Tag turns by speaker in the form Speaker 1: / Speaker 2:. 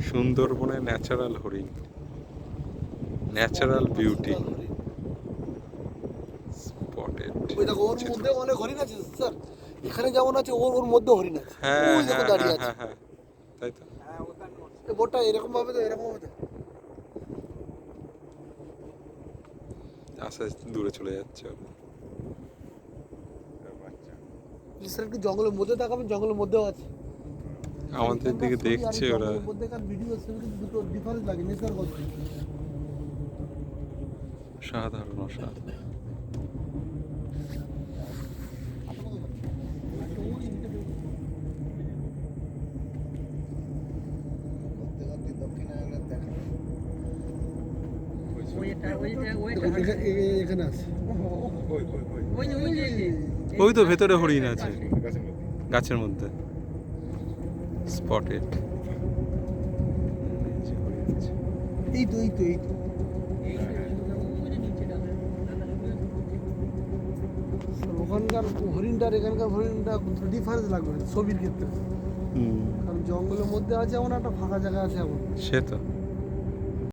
Speaker 1: সুন্দরবনের ন্যাচারাল হরিণ, natural beauty spotted.
Speaker 2: ওই দেখো ওর মধ্যে অনেক হরিণ আছে স্যার, এখানে যেমন আছে ওর ওর মধ্যে হরিণ আছে।
Speaker 1: হ্যাঁ
Speaker 2: ওই দেখো
Speaker 1: হ্যাঁ
Speaker 2: দাঁড়িয়ে
Speaker 1: হ্যাঁ
Speaker 2: আছে।
Speaker 1: হ্যাঁ হ্যাঁ, তাই তো।
Speaker 2: এই বোটটা এরকম ভাবে তো, এরকম ভাবে তো।
Speaker 1: আস্তে আস্তে দূরে চলে যাচ্ছে।
Speaker 2: স্যার একটু জঙ্গলের মধ্যে তাকাবেন, জঙ্গলের মধ্যেও আছে।
Speaker 1: আমাদের দিকে
Speaker 2: ছবি আর এই
Speaker 1: দেখছে ওরা।
Speaker 2: জঙ্গলের মধ্যেকার ভিডিও ছবি কিন্তু দুটো ডিফারেন্স লাগে নেচারগত।
Speaker 1: সাধারণ অসাধারণ।
Speaker 2: এখানে আছে।
Speaker 1: ওই তো ভেতরে হরিণ আছে গাছের মধ্যে স্পটেড।
Speaker 2: এই তো এই তো এই তো ওখানকার হরিণটার এখানকার হরিণটা ডিফারেন্স লাগবে ছবির ক্ষেত্রে, কারণ জঙ্গলের মধ্যে আছে এমন, একটা ফাঁকা জায়গা আছে এমন।
Speaker 1: সে তো